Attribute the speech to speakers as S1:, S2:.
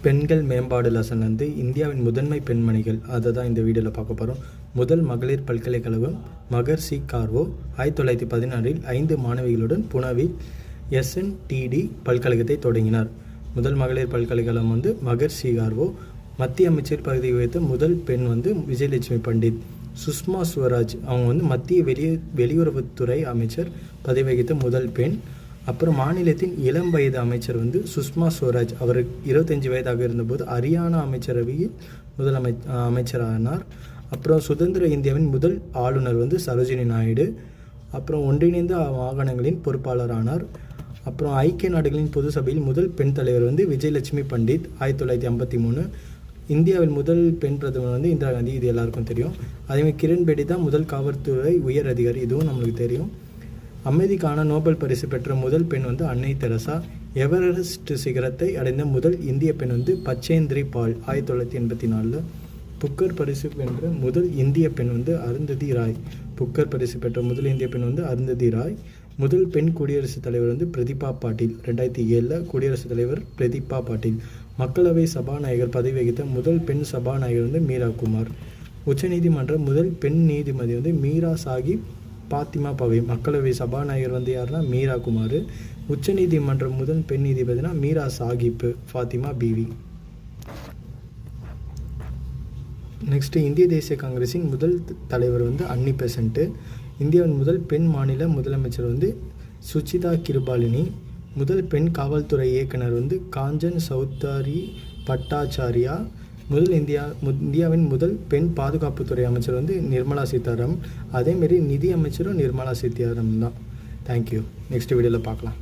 S1: பெண்கள் மேம்பாடு லெசன் வந்து இந்தியாவின் முதன்மை பெண்மணிகள் அதை தான் இந்த வீடியோவில் பார்க்க போகிறோம். முதல் மகளிர் பல்கலைக்கழகம் மகர்ஷி கார்வோ 1916இல் 5 மாணவிகளுடன் புனேவில் SNTD பல்கழகத்தை தொடங்கினார். முதல் மகளிர் பல்கலைக்கழகம் வந்து மகர்ஷி கார்வோ. மத்திய அமைச்சர் பதவி வகித்த முதல் பெண் வந்து விஜயலட்சுமி பண்டிட். சுஷ்மா ஸ்வராஜ் அவங்க வந்து மத்திய வெளியுறவுத்துறை அமைச்சர் பதவி வகித்த முதல் பெண். அப்புறம் மாநிலத்தின் இளம் வயது அமைச்சர் வந்து சுஷ்மா ஸ்வராஜ். அவர் 25 வயதாக இருந்தபோது ஹரியானா அமைச்சரவையில் முதல் அமைச்சரானார். அப்புறம் சுதந்திர இந்தியாவின் முதல் ஆளுநர் வந்து சரோஜினி நாயுடு. அப்புறம் ஒன்றிணைந்த மாகாணங்களின் பொறுப்பாளரானார். அப்புறம் ஐக்கிய நாடுகளின் பொது சபையில் முதல் பெண் தலைவர் வந்து விஜயலட்சுமி பண்டிட் 1953. இந்தியாவில் முதல் பெண் பிரதமர் வந்து இந்திரா காந்தி, இது எல்லாருக்கும் தெரியும். அதேமாதிரி கிரண் பேடி தான் முதல் காவல்துறை உயர் அதிகாரி, இதுவும் நம்மளுக்கு தெரியும். அமைதிக்கான நோபல் பரிசு பெற்ற முதல் பெண் வந்து அன்னை தெரசா. எவரெஸ்ட் சிகரத்தை அடைந்த முதல் இந்திய பெண் வந்து பச்சேந்திரி பால் 1984. புக்கர் பரிசு பெற்ற முதல் இந்திய பெண் வந்து அருந்ததி ராய். புக்கர் பரிசு பெற்ற முதல் இந்திய பெண் வந்து அருந்ததி ராய். முதல் பெண் குடியரசுத் தலைவர் வந்து பிரதிபா பாட்டீல். 2007 குடியரசுத் தலைவர் பிரதிபா பாட்டீல். மக்களவை சபாநாயகர் பதவி வகித்த முதல் பெண் சபாநாயகர் வந்து மீரா குமார். உச்சநீதிமன்ற முதல் பெண் நீதிபதி வந்து மீரா சாஹிப் பாத்திமா பவி. மக்களவை சபாநாயகர் வந்து யாருன்னா மீரா குமார். உச்சநீதிமன்ற முதல் பெண் நீதிபதினா மீரா சாஹிப் ஃபாத்திமா பிவி. நெக்ஸ்ட், இந்திய தேசிய காங்கிரஸின் முதல் தலைவர் வந்து அன்னி பெசன்ட். இந்தியாவின் முதல் பெண் மாநில முதலமைச்சர் வந்து சுசிதா கிருபாலினி. முதல் பெண் காவல்துறை இயக்குனர் வந்து காஞ்சன் சௌதாரி பட்டாச்சாரியா. இந்தியாவின் முதல் பெண் பாதுகாப்புத்துறை அமைச்சர் வந்து நிர்மலா சீதாராமன். அதேமாரி நிதி அமைச்சரும் நிர்மலா சீதாராமன் தான். தேங்க்யூ. நெக்ஸ்ட் வீடியோவில் பார்க்கலாம்.